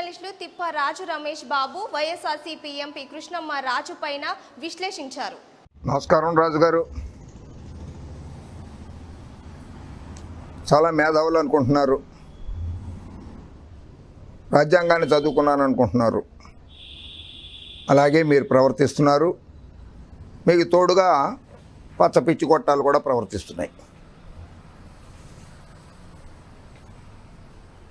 జర్నలిస్టులు తిప్ప రాజు రమేష్ బాబు వైఎస్ఆర్సీపీ ఎంపీ కృష్ణమ్మ రాజు పైన విశ్లేషించారు. నమస్కారం రాజు గారు. చాలా మేధావులు అనుకుంటున్నారు, రాజ్యాంగాన్ని చదువుకున్నాను అనుకుంటున్నారు. అలాగే మీరు ప్రవర్తిస్తున్నారు. మీకు తోడుగా పచ్చ పిచ్చి కొట్టాలు కూడా ప్రవర్తిస్తున్నాయి.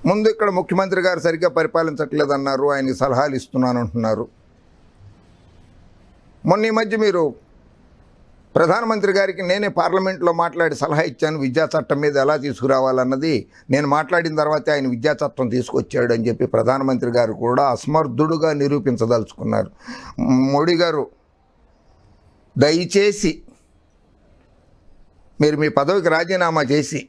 ముందు ఇక్కడ ముఖ్యమంత్రి గారు సరిగ్గా పరిపాలించట్లేదన్నారు, ఆయనకి సలహాలు ఇస్తున్నాను అంటున్నారు. మొన్న ఈ మధ్య మీరు ప్రధానమంత్రి గారికి నేనే పార్లమెంట్లో మాట్లాడి సలహా ఇచ్చాను, విద్యా చట్టం మీద ఎలా తీసుకురావాలన్నది. నేను మాట్లాడిన తర్వాతే ఆయన విద్యా చట్టం తీసుకొచ్చాడు అని చెప్పి ప్రధానమంత్రి గారు కూడా అసమర్థుడుగా నిరూపించదలుచుకున్నారు. మోడీ గారు, దయచేసి మీరు మీ పదవికి రాజీనామా చేసి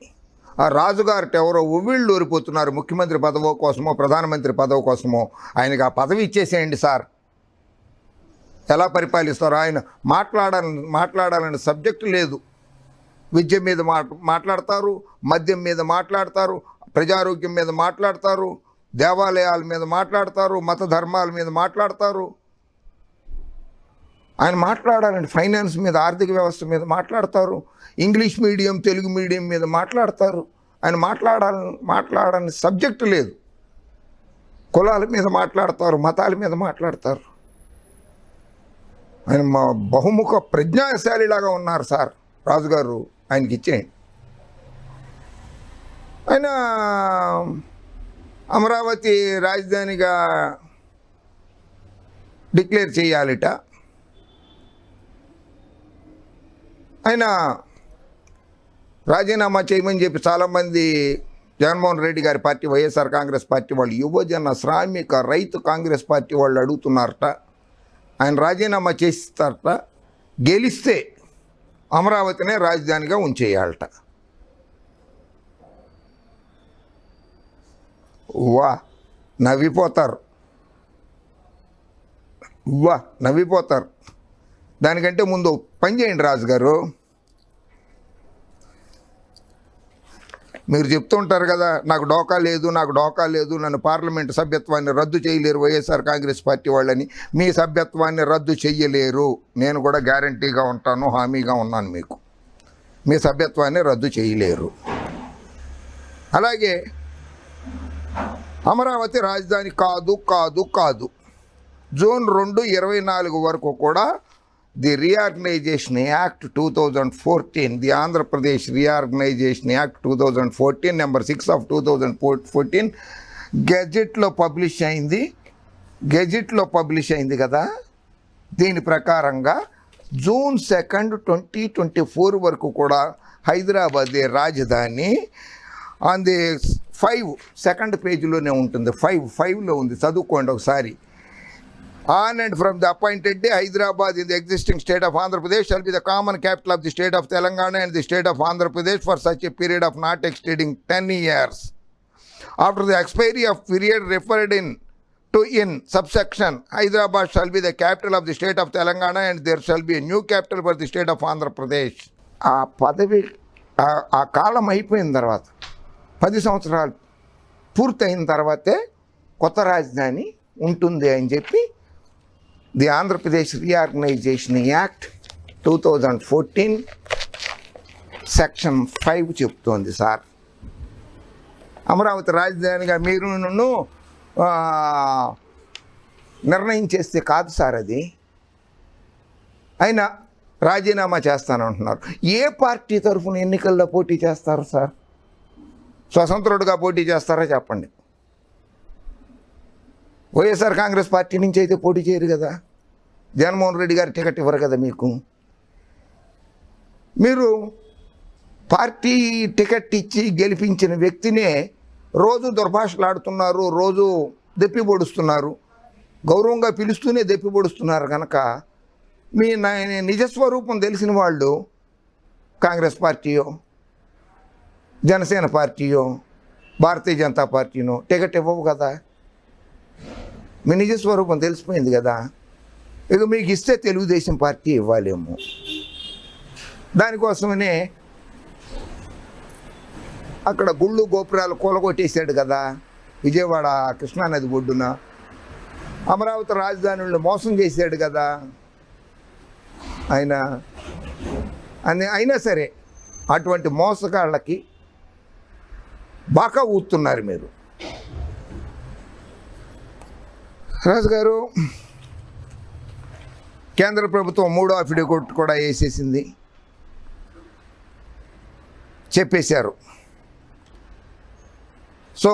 ఆ రాజుగారిట ఎవరో ఉవ్విళ్ళు ఊరిపోతున్నారు, ముఖ్యమంత్రి పదవి కోసమో ప్రధానమంత్రి పదవి కోసమో. ఆయనకు ఆ పదవి ఇచ్చేసేయండి సార్. ఎలా పరిపాలిస్తారో ఆయన మాట్లాడాలని సబ్జెక్టు లేదు. విద్య మీద మాట్లాడతారు, మద్యం మీద మాట్లాడతారు, ప్రజారోగ్యం మీద మాట్లాడతారు, దేవాలయాల మీద మాట్లాడతారు, మత ధర్మాల మీద మాట్లాడతారు. ఆయన మాట్లాడాలంటే ఫైనాన్స్ మీద, ఆర్థిక వ్యవస్థ మీద మాట్లాడతారు, ఇంగ్లీష్ మీడియం తెలుగు మీడియం మీద మాట్లాడతారు. ఆయన మాట్లాడని సబ్జెక్టు లేదు. కులాల మీద మాట్లాడతారు, మతాల మీద మాట్లాడతారు. ఆయన మా బహుముఖ ప్రజ్ఞాశాలిలాగా ఉన్నారు సార్ రాజుగారు, ఆయనకి ఇచ్చేయండి. ఆయన అమరావతి రాజధానిగా డిక్లేర్ చేయాలిట. ఆయన రాజీనామా చేయమని చెప్పి చాలామంది జగన్మోహన్ రెడ్డి గారి పార్టీ, వైఎస్ఆర్ కాంగ్రెస్ పార్టీ వాళ్ళు, యువజన శ్రామిక రైతు కాంగ్రెస్ పార్టీ వాళ్ళు అడుగుతున్నారట. ఆయన రాజీనామా చేస్తారట. గెలిస్తే అమరావతినే రాజధానిగా ఉంచేయాలట. నవ్విపోతారు. దానికంటే ముందు పని చేయండి రాజుగారు. మీరు చెప్తుంటారు కదా, నాకు డోకా లేదు, నన్ను పార్లమెంటు సభ్యత్వాన్ని రద్దు చేయలేరు వైఎస్ఆర్ కాంగ్రెస్ పార్టీ వాళ్ళని. మీ సభ్యత్వాన్ని రద్దు చెయ్యలేరు. నేను కూడా గ్యారంటీగా ఉంటాను, హామీగా ఉన్నాను మీకు. మీ సభ్యత్వాన్ని రద్దు చేయలేరు. అలాగే అమరావతి రాజధాని కాదు. జూన్ 2/24 వరకు కూడా the reorganisation act 2014, the Andhra Pradesh reorganisation act 2014 number 6 of 2014 గెజెట్లో publish అయింది కదా. దీని ప్రకారంగా జూన్ 2, 2024 వరకు కూడా హైదరాబాదే రాజధాని. ఆన్ ది 5 సెకండ్ పేజీలోనే ఉంటుంది. 5లో ఉంది, చదువుకోండి ఒకసారి. On and from the appointed day, Hyderabad in the existing state of Andhra Pradesh shall be the common capital of the state of Telangana and the state of Andhra Pradesh for such a period of not exceeding 10 years. After the expiry of period referred to in subsection, Hyderabad shall be the capital of the state of Telangana and there shall be a new capital for the state of Andhra Pradesh. ఆ పదవి ఆ కాలం అయిపోయిన తర్వాత 10 సంవత్సరాలు పూర్తయిన తర్వాతే కొత్త రాజధాని ఉంటుంది అని చెప్పి the Andhra Pradesh reorganisation act 2014 section 5 చెప్తోంది సార్. అమరావతి రాజధానిగా మీరు నిర్ణయం చేస్తే కాదు సార్ అది. అయినా రాజీనామా చేస్తానంటున్నారు. ఏ పార్టీ తరఫున ఎన్నికల్లో పోటీ చేస్తారు సార్? స్వతంత్రుడుగా పోటీ చేస్తారా చెప్పండి. వైఎస్ఆర్ కాంగ్రెస్ పార్టీ నుంచి అయితే పోటీ చేయరు కదా. జగన్మోహన్ రెడ్డి గారు టికెట్ ఇవ్వరు కదా మీకు. మీరు పార్టీ టికెట్ ఇచ్చి గెలిపించిన వ్యక్తినే రోజు దుర్భాషలాడుతున్నారు, రోజు దెప్పిబొడుస్తున్నారు, గౌరవంగా పిలుస్తూనే దెప్పిబొడుస్తున్నారు. కనుక మీ నిజస్వరూపం తెలిసిన వాళ్ళు కాంగ్రెస్ పార్టీయో, జనసేన పార్టీయో, భారతీయ జనతా పార్టీనో టికెట్ ఇవ్వవు కదా. మీ నిజ స్వరూపం తెలిసిపోయింది కదా. ఇక మీకు ఇస్తే తెలుగుదేశం పార్టీ ఇవ్వాలేమో. దానికోసమనే అక్కడ గుళ్ళు గోపురాలు కూలగొట్టేశాడు కదా. విజయవాడ కృష్ణానది ఒడ్డున అమరావతి రాజధానిని మోసం చేశాడు కదా ఆయన. అయినా సరే అటువంటి మోసగాళ్ళకి బాగా ఊతున్నారు మీరు. రాజుగారు, కేంద్ర ప్రభుత్వం 3వ అఫిడవిట్ కూడా వేసేసింది, చెప్పేశారు. సో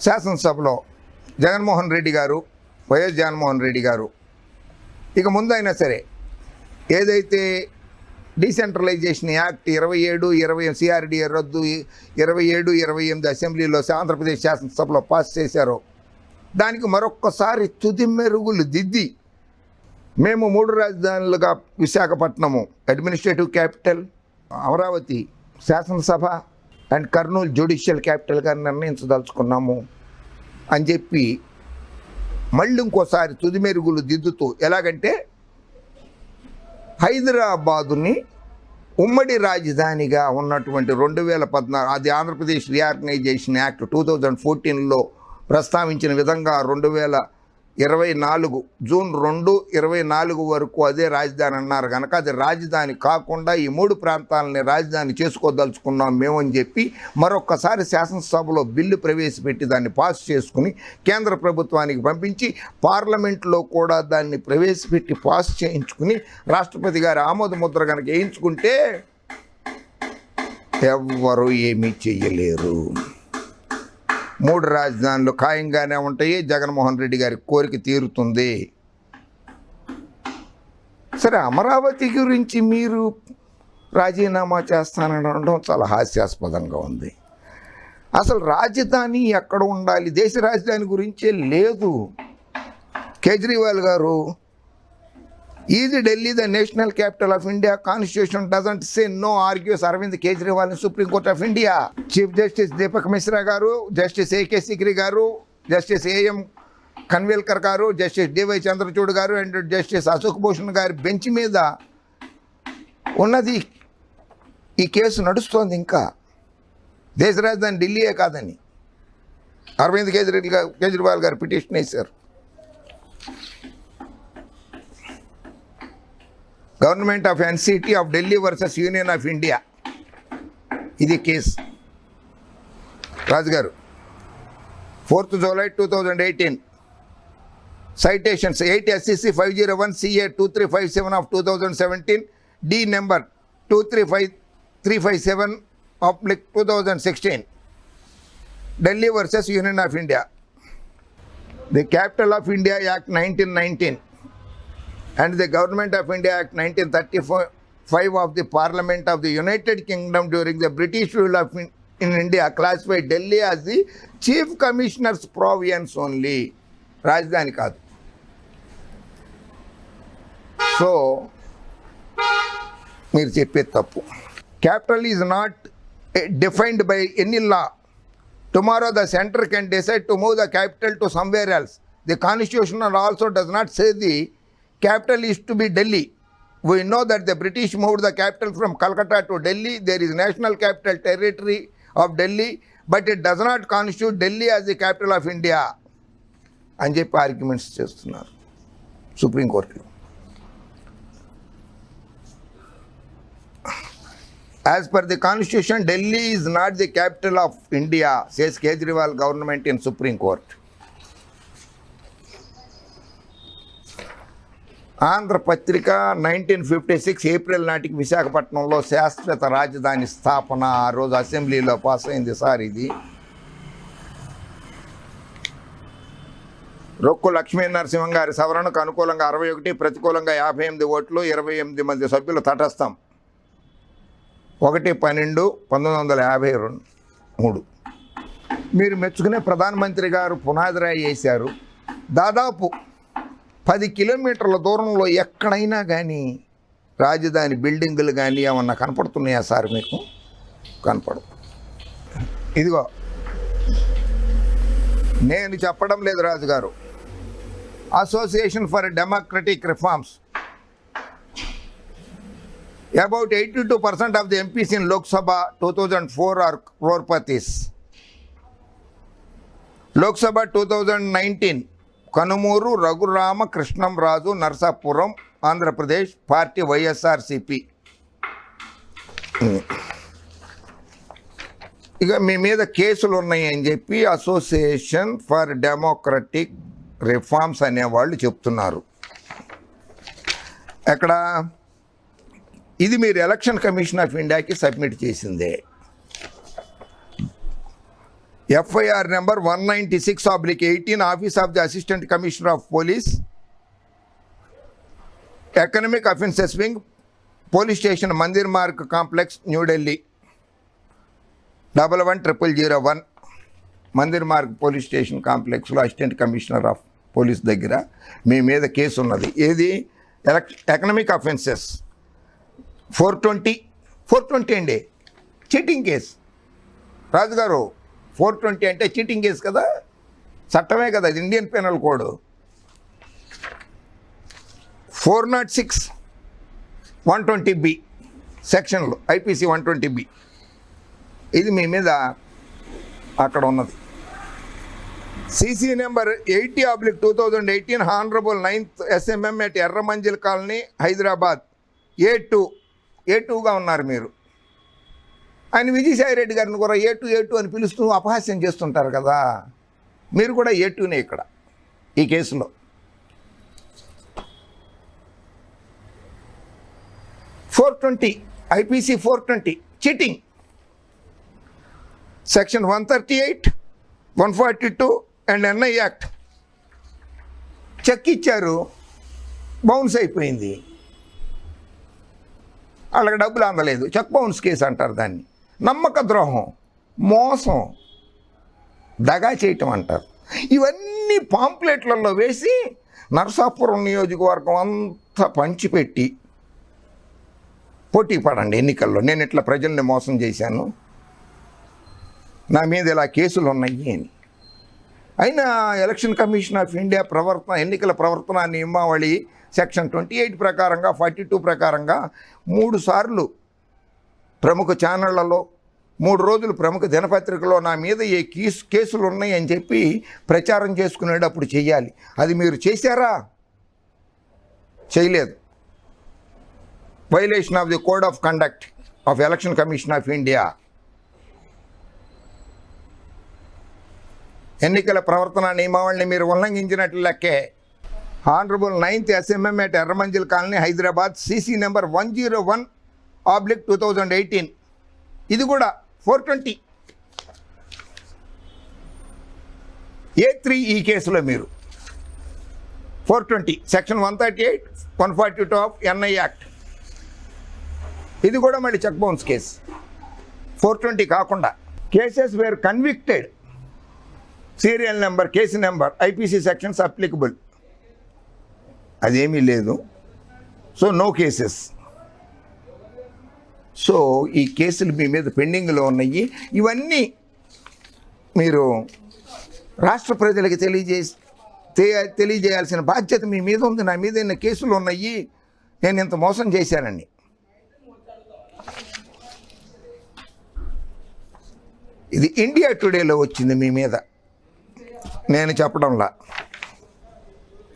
శాసనసభలో జగన్మోహన్ రెడ్డి గారు, వైఎస్ జగన్మోహన్ రెడ్డి గారు ఇక ముందైనా సరే ఏదైతే డీసెంట్రలైజేషన్ యాక్ట్ 27-20 సిఆర్డీఏ రద్దు 27-28 అసెంబ్లీలో ఆంధ్రప్రదేశ్ శాసనసభలో పాస్ చేశారో దానికి మరొక్కసారి తుది మెరుగులు దిద్ది మేము 3 రాజధానులుగా విశాఖపట్నము అడ్మినిస్ట్రేటివ్ క్యాపిటల్, అమరావతి శాసనసభ అండ్ కర్నూలు జ్యుడిషియల్ క్యాపిటల్గా నిర్ణయించదలుచుకున్నాము అని చెప్పి మళ్ళీ ఇంకోసారి తుది మెరుగులు దిద్దుతూ, ఎలాగంటే హైదరాబాదుని ఉమ్మడి రాజధానిగా ఉన్నటువంటి 2014 అది ఆంధ్రప్రదేశ్ రీఆర్గనైజేషన్ యాక్ట్ 2014లో ప్రస్తావించిన విధంగా 2024 జూన్ 2, 24 వరకు అదే రాజధాని అన్నారు కనుక అది రాజధాని కాకుండా ఈ 3 ప్రాంతాలని రాజధాని చేసుకోదలుచుకున్నాం మేమని చెప్పి మరొక్కసారి శాసనసభలో బిల్లు ప్రవేశపెట్టి దాన్ని పాస్ చేసుకుని కేంద్ర ప్రభుత్వానికి పంపించి పార్లమెంట్లో కూడా దాన్ని ప్రవేశపెట్టి పాస్ చేయించుకుని రాష్ట్రపతి గారి ఆమోద ముద్ర కనుక వేయించుకుంటే ఎవ్వరూ ఏమీ చెయ్యలేరు. 3 రాజధానులు ఖాయంగానే ఉంటాయి. జగన్మోహన్ రెడ్డి గారి కోరిక తీరుతుంది. సరే, అమరావతి గురించి మీరు రాజీనామా చేస్తానడం చాలా హాస్యాస్పదంగా ఉంది. అసలు రాజధాని ఎక్కడ ఉండాలి, దేశ రాజధాని గురించే లేదు. Kejriwal garu, is Delhi the national capital of India, constitution doesn't say no, argues Arvind Kejriwal in supreme court of India. Chief justice Deepak Mishra garu, justice AK Sikri గారు, జస్టిస్ ఏఎం ఖన్విల్కర్ గారు, జస్టిస్ డివై చంద్రచూడ్ గారు అండ్ జస్టిస్ అశోక్ భూషణ్ గారి బెంచ్ మీద ఉన్నది ఈ కేసు నడుస్తోంది. ఇంకా దేశ రాజధాని ఢిల్లీయే కాదని అరవింద్ కేజ్రీవాల్ గారు పిటిషన్ వేశారు. Government of NCT of Delhi versus union of India, ఇది కేసు. రాజుగారు, 4th July 2018 citations 8 SCC 501 CA 2357 of 2017 D number 235357 of 2016 Delhi versus Union of India. The Capital of India Act 1919 and the Government of India Act 1935 of the Parliament of the United Kingdom during the British rule in India classified Delhi as the Chief Commissioner's province only. రాజధాని కాదు. So మీరు చెప్పేది తప్పు. Capital is not defined by any law. Tomorrow the center can decide to move the capital to somewhere else. The constitution also does not say the capital is to be Delhi. We know that the British moved the capital from Calcutta to Delhi. There is national capital territory of Delhi, but it does not constitute Delhi as the capital of India అని చెప్పి arguments చేస్తున్నారు సుప్రీంకోర్టులో. As per the constitution, Delhi is not the capital of India, says Kejriwal government in Supreme Court. Andhra Patrika 1956 April నాటికి విశాఖపట్నంలో శాశ్వత రాజధాని స్థాపన ఆ రోజు అసెంబ్లీలో పాస్ అయింది సార్. ఇది రొక్కు లక్ష్మీ నరసింహం గారి సవరణకు అనుకూలంగా 61, ప్రతికూలంగా 58 ఓట్లు, 28 మంది సభ్యులు తటస్థం. 1/12/1953. మీరు మెచ్చుకునే ప్రధానమంత్రి గారు పునాది రాయి వేశారు. దాదాపు 10 కిలోమీటర్ల దూరంలో ఎక్కడైనా కానీ రాజధాని బిల్డింగులు కానీ ఏమన్నా కనపడుతున్నాయా సార్ మీకు? కనపడదు. ఇదిగో నేను చెప్పడం లేదు రాజుగారు. Association for democratic reforms About 82% of the MPs in Lok Sabha 2004 are crorepati's. Lok Sabha 2019, Kanumuru Raghurama Krishnam Raju, Narsapuram, Andhra Pradesh, Party YSRCP. ఇక మీ మీద కేసులు ఉన్నాయని చెప్పి అసోసియేషన్ ఫర్ డెమోక్రటిక్ రిఫార్మ్స్ అనేవాళ్ళు చెప్తున్నారు. ఎక్కడ ఇది మీరు ఎలక్షన్ కమిషన్ ఆఫ్ ఇండియాకి సబ్మిట్ చేసిందే. FIR number 196/18, office of the assistant commissioner of police, economic offences wing, police station Mandir Marg complex, New Delhi 11001. Mandir Marg police station కాంప్లెక్స్లో అసిస్టెంట్ కమిషనర్ ఆఫ్ పోలీస్ దగ్గర మీ మీద కేసు ఉన్నది. ఏది? ఎకనమిక్ అఫెన్సెస్ 420 అండి, చీటింగ్ కేసు. రాజుగారు 420 అంటే చీటింగ్ కేసు కదా, చట్టమే కదా, అది ఇండియన్ పెనల్ కోడ్. 406 120B సెక్షన్లు IPC 120B, ఇది మీ మీద అక్కడ ఉన్నది. CC number 80/2018, honourable 9th SMM at Erramanzil colony, Hyderabad, A2గా ఉన్నారు మీరు. ఆయన విజయసాయి రెడ్డి గారిని కూడా A2 అని పిలుస్తూ అపహాస్యం చేస్తుంటారు కదా, మీరు కూడా A2నే ఇక్కడ ఈ కేసులో. IPC 420 cheating, section 138, 142 and NI act. Cheque ఇచ్చారు, బౌన్స్ అయిపోయింది, వాళ్ళకి డబ్బులు అందలేదు, చెక్ బౌన్స్ కేసు అంటారు దాన్ని. నమ్మక ద్రోహం, మోసం, దగా చేయటం అంటారు. ఇవన్నీ పాంప్లెట్లలో వేసి నరసాపురం నియోజకవర్గం అంతా పంచిపెట్టి పోటీ పడండి ఎన్నికల్లో, నేను ఇట్లా ప్రజల్ని మోసం చేశాను, నా మీద ఇలా కేసులు ఉన్నాయి అని. అయినా ఎలక్షన్ కమిషన్ ఆఫ్ ఇండియా ఎన్నికల ప్రవర్తన నియమావళి సెక్షన్ 28 ప్రకారంగా, 42 ప్రకారంగా 3 సార్లు ప్రముఖ ఛానళ్లలో, 3 రోజులు ప్రముఖ దినపత్రికలో నా మీద ఏ కేసులు ఉన్నాయి అని చెప్పి ప్రచారం చేసుకునేటప్పుడు చెయ్యాలి. అది మీరు చేశారా? చేయలేదు. Violation of the code of conduct of election commission of India. ఎన్నికల ప్రవర్తన నియమావళిని మీరు ఉల్లంఘించినట్లు లెక్కే. Honourable 9th SMM at Erramanzil colony, Hyderabad, CC number 101/2018, ఇది కూడా 420 A3. ఈ కేసులో మీరు 420 సెక్షన్ 138, 142 ఆఫ్ NI యాక్ట్, ఇది కూడా మళ్ళీ చెక్ బౌన్స్ కేసు. 420 కాకుండా cases where convicted, serial number, case number, IPC sections applicable, అదేమీ లేదు. So no cases. సో ఈ కేసులు మీ మీద పెండింగ్లో ఉన్నాయి. ఇవన్నీ మీరు రాష్ట్ర ప్రజలకి తెలియజేయాల్సిన బాధ్యత మీ మీద ఉంది. నా మీద ఎన్ని కేసులు ఉన్నాయి, నేను ఇంత మోసం చేశానని. ఇది ఇండియా టుడేలో వచ్చింది మీ మీద, నేను చెప్పడంలా.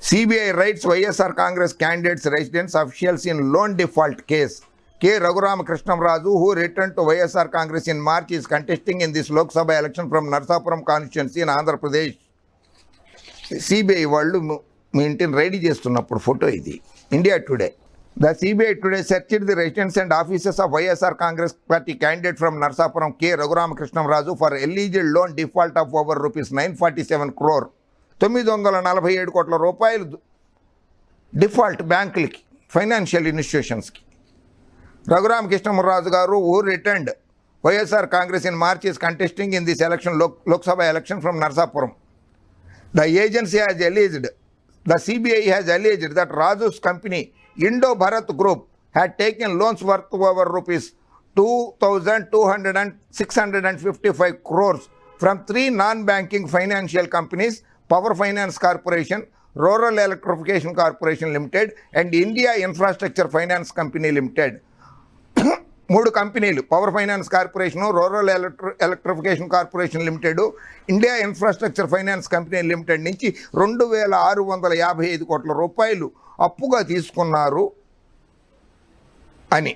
CBI rights YSR Congress candidates residence officials in loan default case. K. Raghurama Krishnamraju, who returned to YSR Congress in March, is contesting in this Lok Sabha election from Narsapuram constituency in Andhra Pradesh. CBI వాళ్ళు మీ ఇంటిని ready చేస్తున్నప్పుడు photo ఇది. India today. The CBI today searched the residence and offices of YSR Congress party candidate from Narsapuram, K. Raghurama Krishnamraju, for alleged loan default of over ₹947 crore. 947 కోట్ల రూపాయలు default బ్యాంకులకి, financial ఇన్స్టిట్యూషన్స్కి. Raghurama Krishnamraju garu, who returned YSR Congress in March, is contesting in this election, Lok Sabha election from Narsapuram. The agency has alleged, the CBI has alleged that Raju's company, Indo-Bharat Group, had taken loans worth over ₹2,655 crores from 3 non-banking financial companies, Power Finance Corporation, Rural Electrification Corporation Limited, and India Infrastructure Finance Company Limited. 3 కంపెనీలు, power finance corporation, rural electrification corporation limited, India infrastructure finance company limited నుంచి 2655 కోట్ల రూపాయలు అప్పుగా తీసుకున్నారు అని.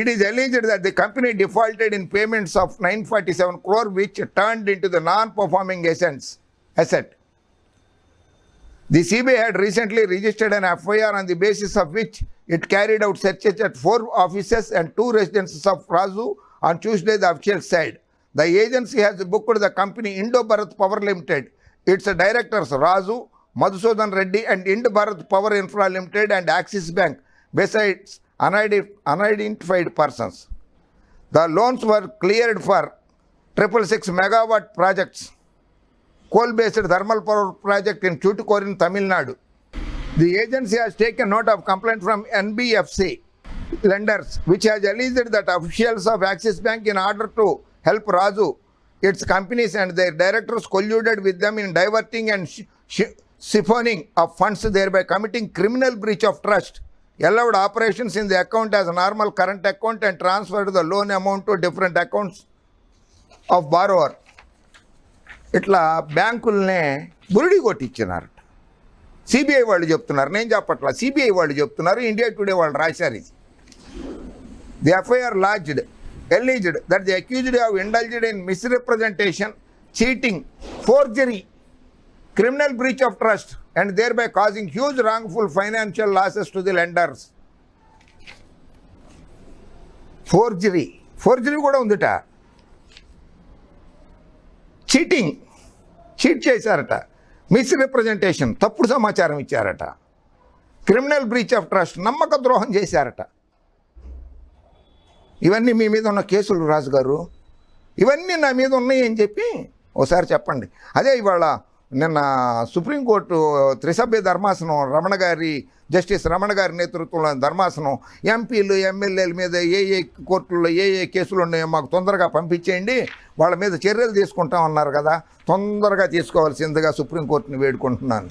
It is alleged that the company defaulted in payments of 947 crore which turned into the non-performing asset. The CBI had recently registered an FIR on the basis of which it carried out searches at 4 offices and 2 residences of Razu on Tuesday, the official said. The agency has booked the company Indo-Bharat Power Limited, its directors Razu, Madhusudan Reddy and Indo-Bharat Power Infra Limited and Axis Bank, besides unidentified persons. The loans were cleared for 666 megawatt projects, coal-based thermal power project in Tuticorin, Tamil Nadu. The agency has taken note of complaint from NBFC lenders, which has alleged that officials of Axis Bank, in order to help Razu, its companies and their directors, colluded with them in diverting and siphoning of funds, thereby committing criminal breach of trust, allowed operations in the account as a normal current account and transferred the loan amount to different accounts of borrower. ఇట్లా బ్యాంకుల్నే బురిడి కొట్టించినారట. CBI వాళ్ళు చెప్తున్నారు, నేను చెప్పట్లా, CBI వాళ్ళు చెప్తున్నారు, India today వాళ్ళు రాశారు ఇది. The FIR lodged alleged that the accused have indulged in misrepresentation, cheating, forgery, criminal breach of trust and thereby causing huge wrongful financial losses to the lenders. Forgery కూడా ఉందిట. Cheat చేశారట, misrepresentation, తప్పుడు సమాచారం ఇచ్చారట, criminal breach of trust, నమ్మక ద్రోహం చేశారట. ఇవన్నీ మీ మీద ఉన్న కేసులు రాజుగారు, ఇవన్నీ నా మీద ఉన్నాయి అని చెప్పి ఒకసారి చెప్పండి. అదే ఇవాళ నిన్న సుప్రీంకోర్టు త్రిసభ్య ధర్మాసనం జస్టిస్ రమణ గారి నేతృత్వంలో ధర్మాసనం ఎంపీలు ఎమ్మెల్యేల మీద ఏ కోర్టుల్లో ఏ కేసులు ఉన్నాయో మాకు తొందరగా పంపించేయండి, వాళ్ళ మీద చర్యలు తీసుకుంటామన్నారు కదా, తొందరగా తీసుకోవాల్సిందిగా సుప్రీంకోర్టుని వేడుకుంటున్నాను.